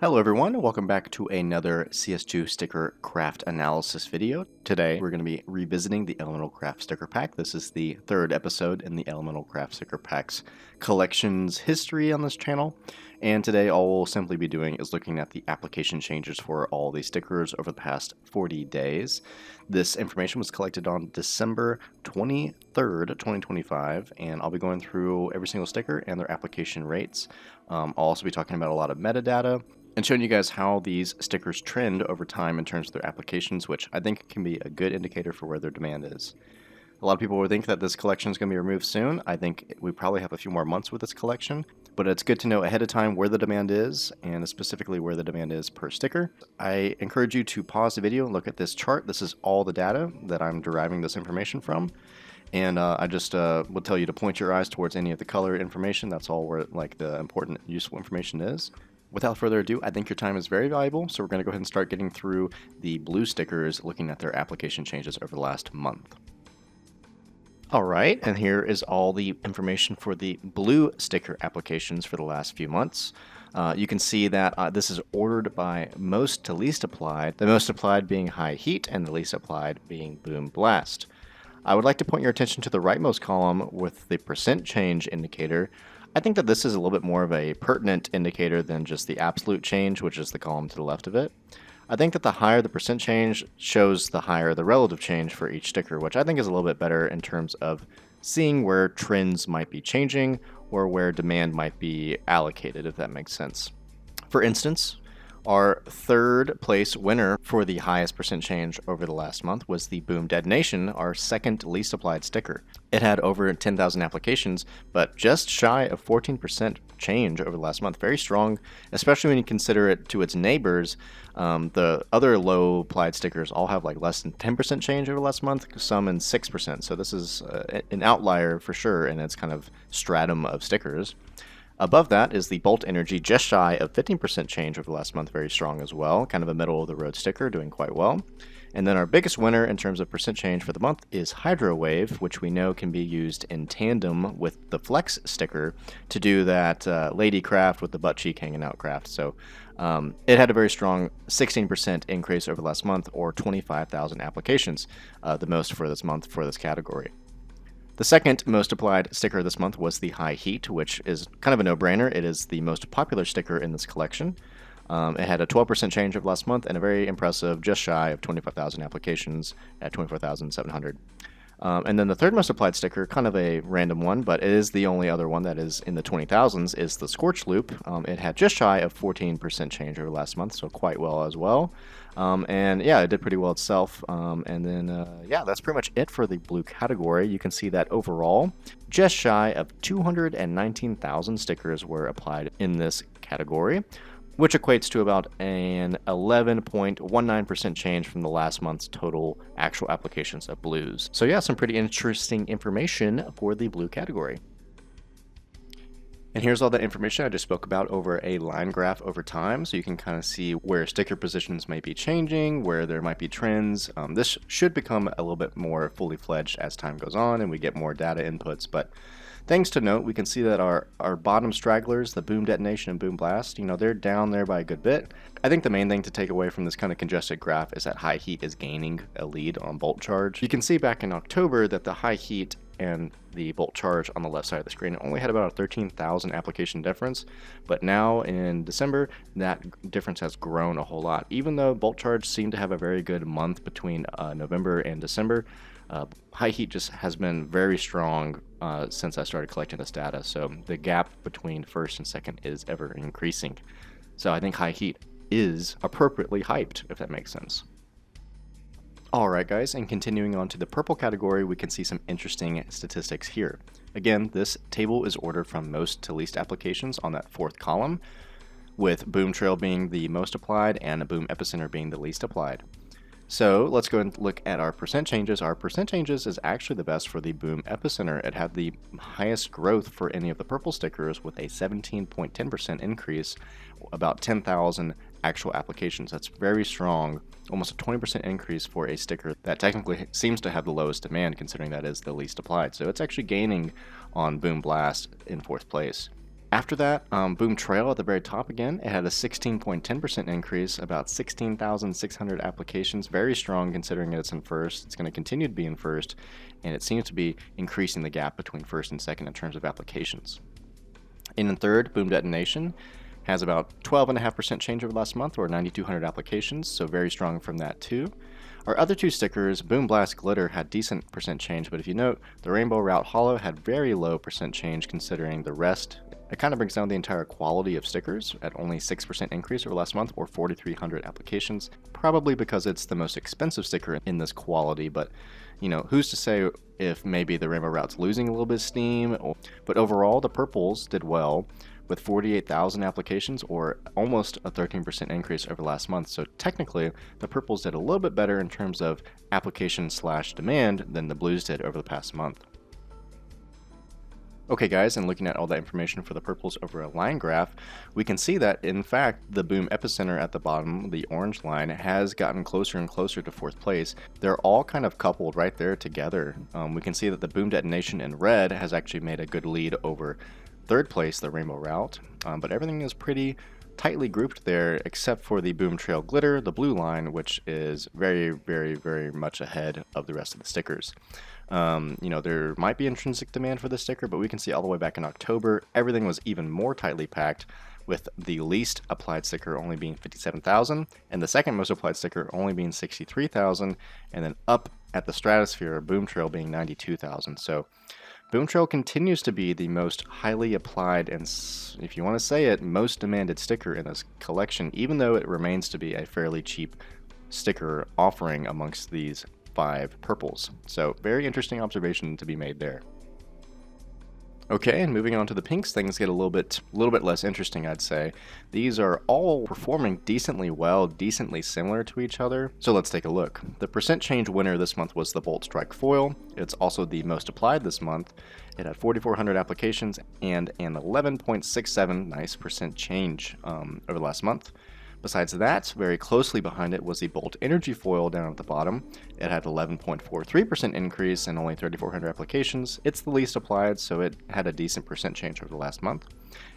Hello everyone, welcome back to another CS2 sticker craft analysis video. Today we're going to be revisiting the Elemental Craft Sticker Pack. This is the third episode in the Elemental Craft Sticker Pack's collections history on this channel. And today all we'll simply be doing is looking at the application changes for all these stickers over the past 40 days. This information was collected on December 23rd, 2025, and I'll be going through every single sticker and their application rates. I'll also be talking about a lot of metadata and showing you guys how these stickers trend over time in terms of their applications, which I think can be a good indicator for where their demand is. A lot of people would think that this collection is going to be removed soon. I think we probably have a few more months with this collection, but it's good to know ahead of time where the demand is, and specifically where the demand is per sticker. I encourage you to pause the video and look at this chart. This is all the data that I'm deriving this information from. And I just would tell you to point your eyes towards any of the color information. That's all where the important, useful information is. Without further ado, I think your time is very valuable, so we're going to go ahead and start getting through the blue stickers, looking at their application changes over the last month. Alright, and here is all the information for the blue sticker applications for the last few months. You can see that this is ordered by most to least applied, the most applied being high heat and the least applied being boom blast. I would like to point your attention to the rightmost column with the percent change indicator. I think that this is a little bit more of a pertinent indicator than just the absolute change, which is the column to the left of it. I think that the higher the percent change shows the higher the relative change for each sticker, which I think is a little bit better in terms of seeing where trends might be changing or where demand might be allocated, if that makes sense. For instance, our third place winner for the highest percent change over the last month was the Boom Detonation, our second least applied sticker. It had over 10,000 applications, but just shy of 14% change over the last month. Very strong, especially when you consider it to its neighbors. The other low applied stickers all have like less than 10% change over the last month, some in 6%. So this is an outlier for sure in its kind of stratum of stickers. Above that is the Bolt Energy, just shy of 15% change over the last month, very strong as well. Kind of a middle of the road sticker, doing quite well. And then our biggest winner in terms of percent change for the month is Hydro Wave, which we know can be used in tandem with the Flex sticker to do that lady craft with the butt cheek hanging out craft. So it had a very strong 16% increase over the last month, or 25,000 applications, the most for this month for this category. The second most applied sticker this month was the High Heat, which is kind of a no-brainer. It is the most popular sticker in this collection. It had a 12% change over last month and a very impressive, just shy of 25,000 applications at 24,700. And then the third most applied sticker, kind of a random one, but it is the only other one that is in the 20,000s, is the Scorch Loop. It had just shy of 14% change over last month, so quite well as well. And yeah, it did pretty well itself. And then, yeah, that's pretty much it for the blue category. You can see that overall, just shy of 219,000 stickers were applied in this category, which equates to about an 11.19% change from the last month's total actual applications of blues. So yeah, some pretty interesting information for the blue category. And here's all that information I just spoke about over a line graph over time, so you can kind of see where sticker positions might be changing, where there might be trends. This should become a little bit more fully fledged as time goes on and we get more data inputs, but things to note, we can see that our bottom stragglers, the Boom Detonation and Boom Blast, they're down there by a good bit. I think the main thing to take away from this kind of congested graph is that High Heat is gaining a lead on Bolt Charge. You can see back in October that the High Heat and the Bolt Charge on the left side of the screen only had about a 13,000 application difference, but now in December that difference has grown a whole lot. Even though Bolt Charge seemed to have a very good month between November and December, High Heat just has been very strong since I started collecting this data, so the gap between first and second is ever increasing. So I think High Heat is appropriately hyped, if that makes sense. Alright guys, and continuing on to the purple category, we can see some interesting statistics here. Again, this table is ordered from most to least applications on that fourth column, with Boom Trail being the most applied and Boom Epicenter being the least applied. So let's go and look at our percent changes. Our percent changes is actually the best for the Boom Epicenter. It had the highest growth for any of the purple stickers with a 17.10% increase, about 10,000 actual applications. That's very strong, almost a 20% increase for a sticker that technically seems to have the lowest demand, considering that is the least applied. So it's actually gaining on Boom Blast in fourth place. After that, Boom Trail at the very top again, it had a 16.10% increase, about 16,600 applications. Very strong considering it's in first. It's going to continue to be in first, and it seems to be increasing the gap between first and second in terms of applications. In third, Boom Detonation has about 12.5% change over last month, or 9,200 applications, so very strong from that too. Our other two stickers, Boom Blast Glitter, had decent percent change, but if you note, the Rainbow Route Hollow had very low percent change considering the rest. It kind of brings down the entire quality of stickers at only 6% increase over last month, or 4,300 applications, probably because it's the most expensive sticker in this quality, but you know, who's to say if maybe the Rainbow Route's losing a little bit of steam. But overall, the purples did well with 48,000 applications, or almost a 13% increase over last month. So technically, the purples did a little bit better in terms of application/demand than the blues did over the past month. Okay guys, and looking at all that information for the purples over a line graph, we can see that in fact the Boom Epicenter at the bottom, the orange line, has gotten closer and closer to fourth place. They're all kind of coupled right there together. We can see that the Boom Detonation in red has actually made a good lead over third place, the Rainbow Route, but everything is pretty tightly grouped there except for the Boom Trail Glitter, the blue line, which is very, very, very much ahead of the rest of the stickers. You know, there might be intrinsic demand for this sticker, but we can see all the way back in October, everything was even more tightly packed, with the least applied sticker only being 57,000, and the second most applied sticker only being 63,000, and then up at the stratosphere, Boom Trail being 92,000. So Boom Trail continues to be the most highly applied and, if you want to say it, most demanded sticker in this collection, even though it remains to be a fairly cheap sticker offering amongst these 5 purples. So very interesting observation to be made there. Okay, and moving on to the pinks, things get a little bit less interesting, I'd say. These are all performing decently well, decently similar to each other. So let's take a look. The percent change winner this month was the Bolt Strike Foil. It's also the most applied this month. It had 4,400 applications and an 11.67 nice percent change over last month. Besides that, very closely behind it was the Bolt Energy Foil down at the bottom. It had 11.43% increase and only 3,400 applications. It's the least applied, so it had a decent percent change over the last month.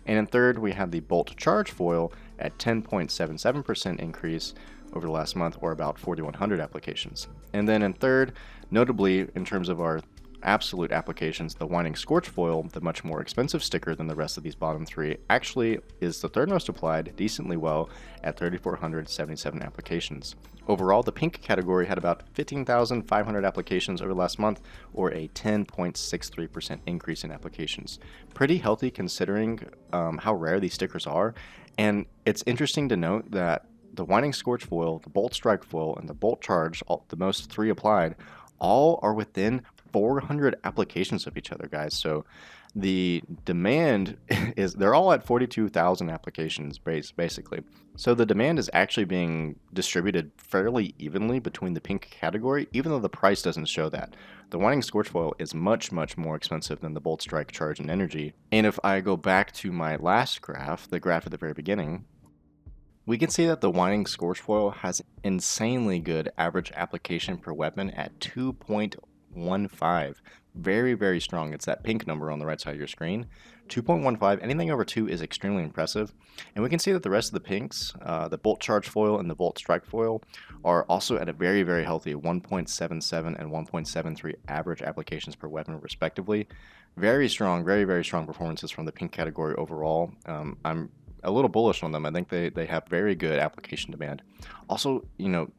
And in third, we have the Bolt Charge Foil at 10.77% increase over the last month, or about 4,100 applications. And then in third, notably in terms of our absolute applications, the Winding Scorch Foil, the much more expensive sticker than the rest of these bottom 3, actually is the third most applied, decently well, at 3,477 applications. Overall, the pink category had about 15,500 applications over last month, or a 10.63% increase in applications. Pretty healthy considering how rare these stickers are, and it's interesting to note that the Winding Scorch Foil, the Bolt Strike Foil, and the Bolt Charge, the most 3 applied, all are within 400 applications of each other, guys. So the demand is, they're all at 42,000 applications basically. So the demand is actually being distributed fairly evenly between the pink category, even though the price doesn't show that. The Winding Scorch Foil is much, much more expensive than the Bolt Strike, Charge, and Energy. And if I go back to my last graph, the graph at the very beginning, we can see that the Winding Scorch Foil has insanely good average application per weapon at 2.15. Very, very strong. It's that pink number on the right side of your screen. 2.15, anything over 2 is extremely impressive. And we can see that the rest of the pinks, the Bolt Charge Foil and the Bolt Strike Foil, are also at a very, very healthy 1.77 and 1.73 average applications per weapon, respectively. Very strong, very, very strong performances from the pink category overall. I'm a little bullish on them. I think they have very good application demand. Also, you know,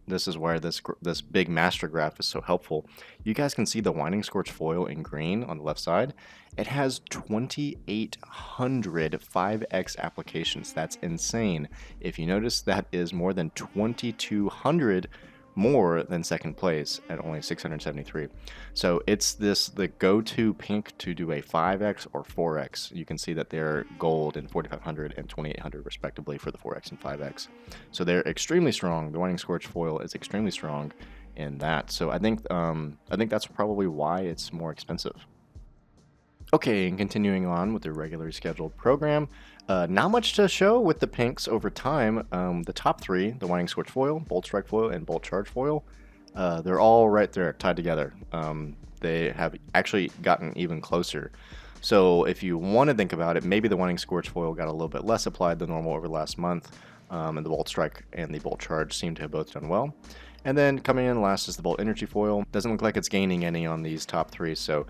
this is where this big master graph is so helpful. You guys can see the Winding Scorch Foil in green on the left side. It has 2,800 5x applications. That's insane. If you notice, that is more than 2,200 more than second place at only 673. So it's the go-to pink to do a 5x or 4x. You can see that they're gold and 4,500 and 2,800 respectively for the 4x and 5x. So they're extremely strong. The Winding Scorch Foil is extremely strong in that. So I think that's probably why it's more expensive. Okay, and continuing on with the regularly scheduled program, not much to show with the pinks over time. The top 3, the Winding Scorch Foil, Bolt Strike Foil, and Bolt Charge Foil, they're all right there tied together. They have actually gotten even closer. So if you want to think about it, maybe the Winding Scorch foil got a little bit less applied than normal over the last month, and the Bolt Strike and the Bolt Charge seem to have both done well. And then coming in last is the Bolt Energy foil. Doesn't look like it's gaining any on these top three, so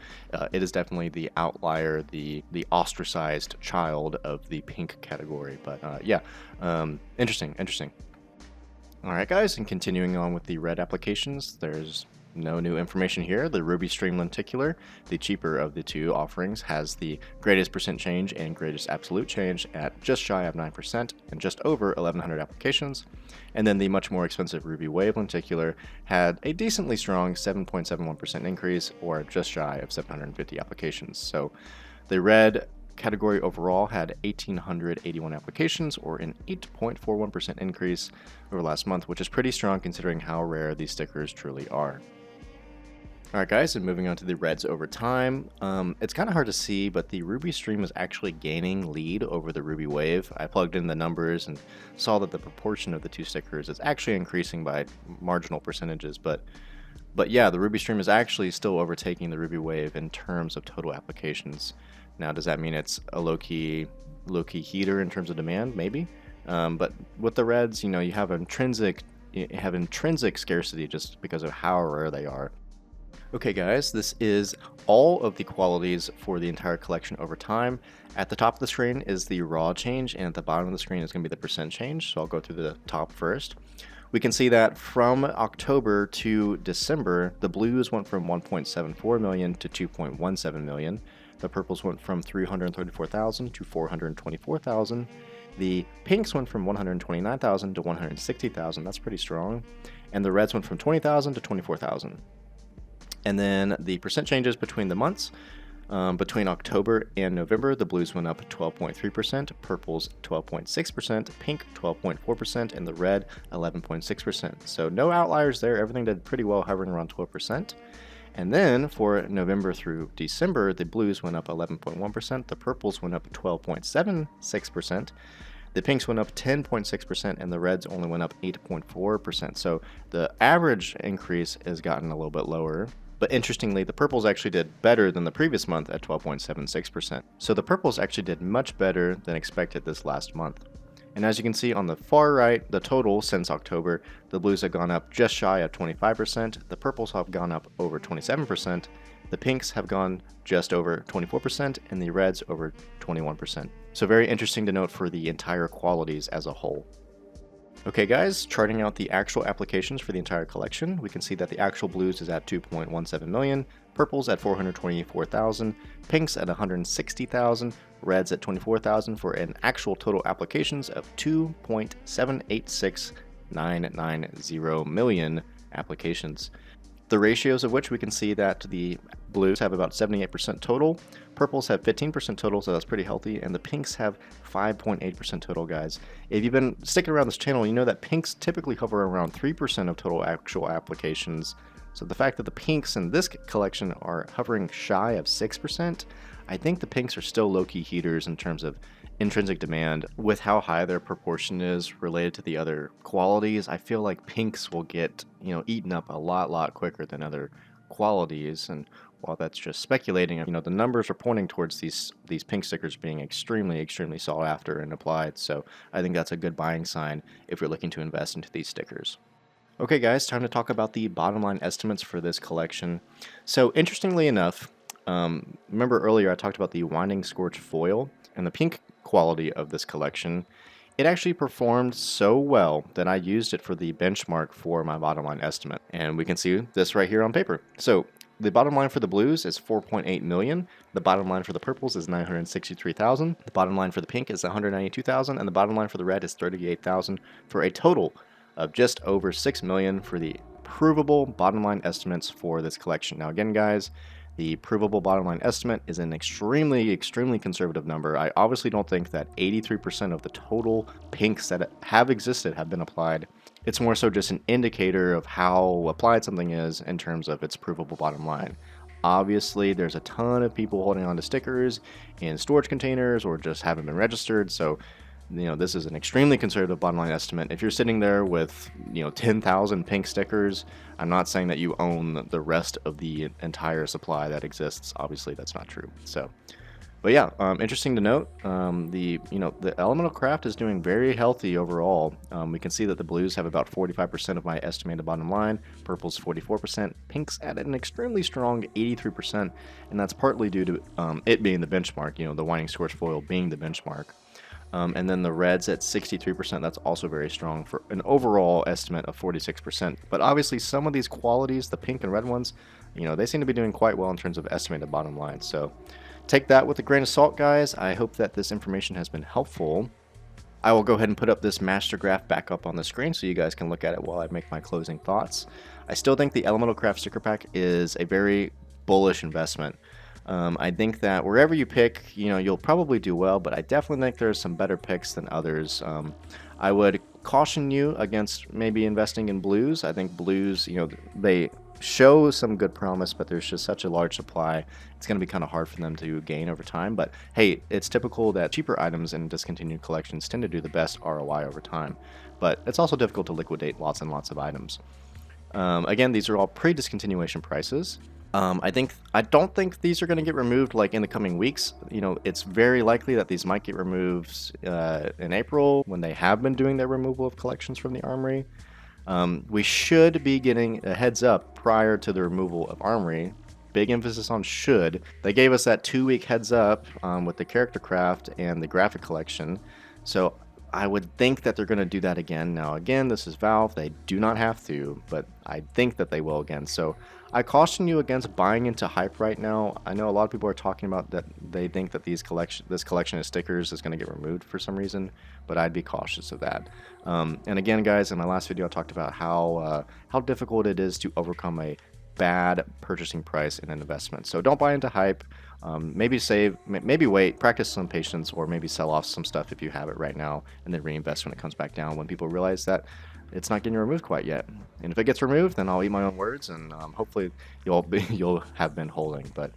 it is definitely the outlier, the ostracized child of the pink category. But yeah, interesting. Alright guys, and continuing on with the red applications, there's no new information here. The Ruby Stream Lenticular, the cheaper of the two offerings, has the greatest percent change and greatest absolute change at just shy of 9% and just over 1100 applications. And then the much more expensive Ruby Wave Lenticular had a decently strong 7.71% increase, or just shy of 750 applications. So the red category overall had 1,881 applications, or an 8.41% increase over last month, which is pretty strong considering how rare these stickers truly are. Alright guys, and moving on to the reds over time, it's kind of hard to see, but the Ruby Stream is actually gaining lead over the Ruby Wave. I plugged in the numbers and saw that the proportion of the two stickers is actually increasing by marginal percentages, but yeah, the Ruby Stream is actually still overtaking the Ruby Wave in terms of total applications. Now, does that mean it's a low-key heater in terms of demand? Maybe. But with the reds, you know, you have intrinsic scarcity just because of how rare they are. Okay guys, this is all of the qualities for the entire collection over time. At the top of the screen is the raw change, and at the bottom of the screen is going to be the percent change, so I'll go through the top first. We can see that from October to December, the blues went from 1.74 million to 2.17 million. The purples went from 334,000 to 424,000. The pinks went from 129,000 to 160,000. That's pretty strong. And the reds went from 20,000 to 24,000. And then the percent changes between the months. Between October and November, the blues went up 12.3%, purples 12.6%, pink 12.4%, and the red 11.6%. So no outliers there. Everything did pretty well, hovering around 12%. And then for November through December, the blues went up 11.1%, the purples went up 12.76%, the pinks went up 10.6%, and the reds only went up 8.4%. So the average increase has gotten a little bit lower. But interestingly, the purples actually did better than the previous month at 12.76%. So the purples actually did much better than expected this last month. And as you can see on the far right, the total since October, the blues have gone up just shy of 25%, the purples have gone up over 27%, the pinks have gone just over 24%, and the reds over 21%. So very interesting to note for the entire qualities as a whole. Okay guys, charting out the actual applications for the entire collection, we can see that the actual blues is at 2.17 million, purples at 424,000, pinks at 160,000, reds at 24,000 for an actual total applications of 2.786990 million applications. The ratios of which we can see that the blues have about 78% total, purples have 15% total, so that's pretty healthy, and the pinks have 5.8% total, guys. If you've been sticking around this channel, you know that pinks typically hover around 3% of total actual applications. So the fact that the pinks in this collection are hovering shy of 6%, I think the pinks are still low-key heaters in terms of intrinsic demand. With how high their proportion is related to the other qualities, I feel like pinks will get, you know, eaten up a lot quicker than other qualities. And while that's just speculating, you know, the numbers are pointing towards these pink stickers being extremely sought after and applied. So I think that's a good buying sign if you're looking to invest into these stickers. Okay guys, time to talk about the bottom line estimates for this collection. So interestingly enough, remember earlier I talked about the Winding Scorch foil and the pink quality of this collection. It actually performed so well that I used it for the benchmark for my bottom line estimate. And we can see this right here on paper. So the bottom line for the blues is 4.8 million. The bottom line for the purples is 963,000. The bottom line for the pink is 192,000. And the bottom line for the red is 38,000 for a total of just over 6 million for the provable bottom line estimates for this collection. Now again, guys, the provable bottom line estimate is an extremely conservative number. I obviously don't think that 83% of the total pinks that have existed have been applied. It's more so just an indicator of how applied something is in terms of its provable bottom line. Obviously, there's a ton of people holding on to stickers in storage containers or just haven't been registered, so you know, this is an extremely conservative bottom line estimate. If you're sitting there with, you know, 10,000 pink stickers, I'm not saying that you own the rest of the entire supply that exists. Obviously, that's not true. So, But yeah, interesting to note. The elemental craft is doing very healthy overall. We can see that the blues have about 45% of my estimated bottom line, purple's 44%, pink's at an extremely strong 83%, and that's partly due to it being the benchmark. The Winding Scourge foil being the benchmark. And then the reds at 63%, that's also very strong for an overall estimate of 46%. But obviously some of these qualities, the pink and red ones, they seem to be doing quite well in terms of estimated bottom line. So take that with a grain of salt, guys. I hope that this information has been helpful. I will go ahead and put up this master graph back up on the screen so you guys can look at it while I make my closing thoughts. I still think the Elemental Craft sticker pack is a very bullish investment. I think that wherever you pick, you'll probably do well, but I definitely think there's some better picks than others. I would caution you against maybe investing in blues. I think blues, they show some good promise, but there's just such a large supply. It's going to be kind of hard for them to gain over time. But hey, it's typical that cheaper items in discontinued collections tend to do the best ROI over time. But it's also difficult to liquidate lots and lots of items. Again, these are all pre-discontinuation prices. I don't think these are going to get removed like in the coming weeks. It's very likely that these might get removed in April when they have been doing their removal of collections from the Armory. We should be getting a heads up prior to the removal of Armory. Big emphasis on should. They gave us that 2-week heads up with the character craft and the graphic collection. So I would think that they're going to do that again. Now, again, this is Valve. They do not have to, but I think that they will again. So I caution you against buying into hype right now. I know a lot of people are talking about that they think that this collection of stickers is going to get removed for some reason, but I'd be cautious of that. And again, guys, in my last video, I talked about how difficult it is to overcome a bad purchasing price in an investment. So don't buy into hype. Maybe save, maybe wait, practice some patience, or maybe sell off some stuff if you have it right now, and then reinvest when it comes back down when people realize that it's not getting removed quite yet. And if it gets removed, then I'll eat my own words, and hopefully you'll have been holding. But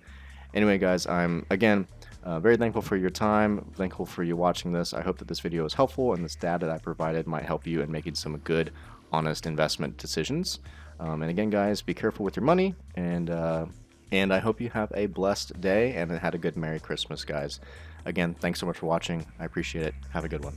anyway, guys, I'm again very thankful for your time, thankful for you watching this. I hope that this video is helpful, and this data that I provided might help you in making some good, honest investment decisions. And again, guys, be careful with your money, and I hope you have a blessed day and had a good Merry Christmas, guys. Again, thanks so much for watching. I appreciate it. Have a good one.